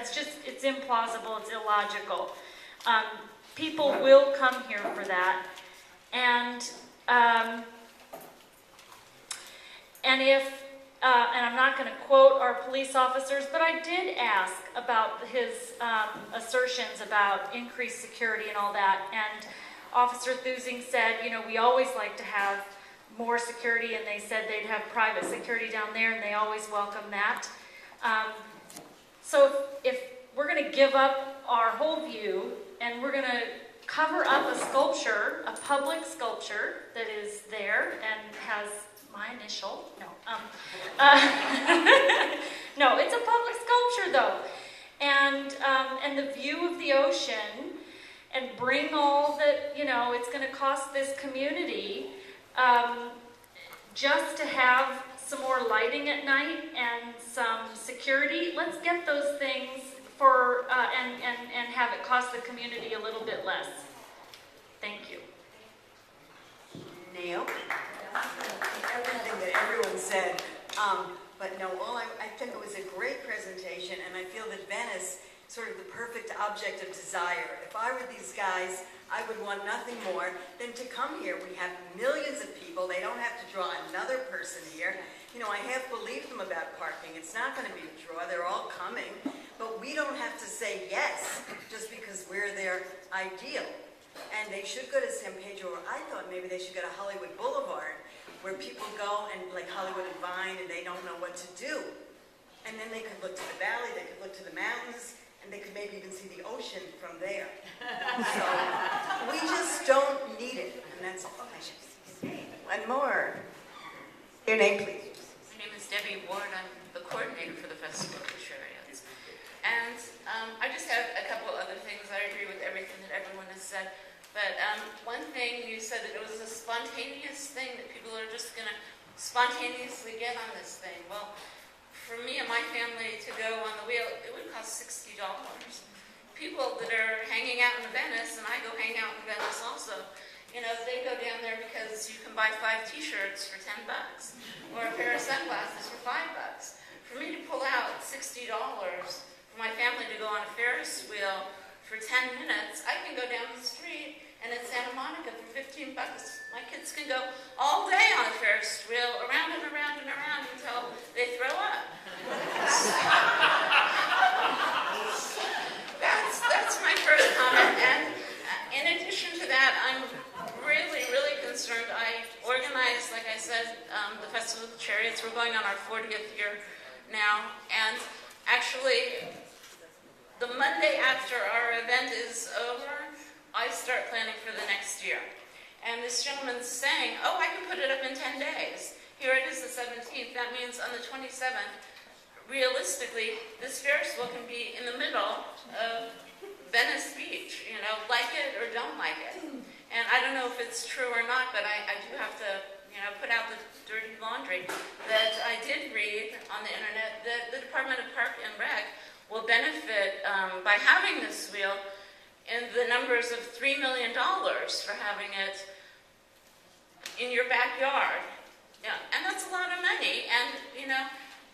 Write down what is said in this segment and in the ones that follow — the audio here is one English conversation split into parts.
it's implausible, it's illogical. People will come here for that. And I'm not going to quote our police officers, but I did ask about his assertions about increased security and all that. And Officer Thusing said, you know, we always like to have more security, and they said they'd have private security down there, and they always welcome that. So if we're going to give up our whole view, and we're going to cover up a sculpture, a public sculpture that is there and has my initial, no. No, it's a public sculpture though. And the view of the ocean, and bring all that, you know, it's going to cost this community just to have some more lighting at night and some security. Let's get those things for, and have it cost the community a little bit less. Thank you. Neil? Everything that everyone said, but no, I think it was a great presentation, and I feel that Venice is sort of the perfect object of desire. If I were these guys, I would want nothing more than to come here. We have millions of people. They don't have to draw another person here. You know, I half believe them about parking. It's not going to be a draw. They're all coming. But we don't have to say yes just because we're their ideal. And they should go to San Pedro, or I thought maybe they should go to Hollywood Boulevard, where people go and like Hollywood and Vine, and they don't know what to do. And then they could look to the valley, they could look to the mountains, and they could maybe even see the ocean from there. So we just don't need it, and that's all. One more. Your name, please. My name is Debbie Ward. I'm the coordinator for the Festival of the Chariots. And I just have a couple other things. I agree with everything that everyone has said. But one thing, you said that it was a spontaneous thing, that people are just going to spontaneously get on this thing. Well, for me and my family to go on the wheel, it would cost $60. People that are hanging out in Venice, and I go hang out in Venice also, you know, they go down there because you can buy 5 t-shirts for $10, or a pair of sunglasses for $5. For me to pull out $60 for my family to go on a Ferris wheel for 10 minutes, I can go down the street and in Santa Monica for $15. My kids can go all day on a Ferris wheel, around and around and around until they throw up. That's my first comment. And in addition to that, I'm really, really concerned. I organized, like I said, the Festival of the Chariots. We're going on our 40th year now, and actually, the Monday after our event is over, I start planning for the next year. And this gentleman's saying, oh, I can put it up in 10 days. Here it is the 17th. That means on the 27th, realistically, this Ferris wheel can be in the middle of Venice Beach. You know, like it or don't like it. And I don't know if it's true or not, but I do have to, you know, put out the dirty laundry that I did read on the internet that the Department of Park and Rec will benefit by having this wheel in the numbers of $3 million for having it in your backyard. Yeah, and that's a lot of money, and you know,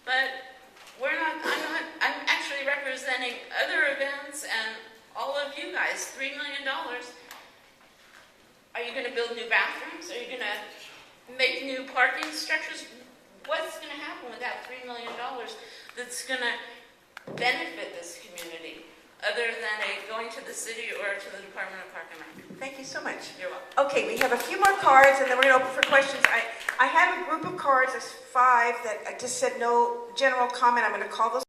but I'm actually representing other events and all of you guys. $3 million. Are you going to build new bathrooms? Are you going to make new parking structures? What's going to happen with that $3 million that's going to benefit this community, other than going to the city or to the Department of Park and Rec? Thank you so much. You're welcome. Okay, we have a few more cards, and then we're going to open for questions. I have a group of cards, there's 5, that I just said no general comment. I'm going to call those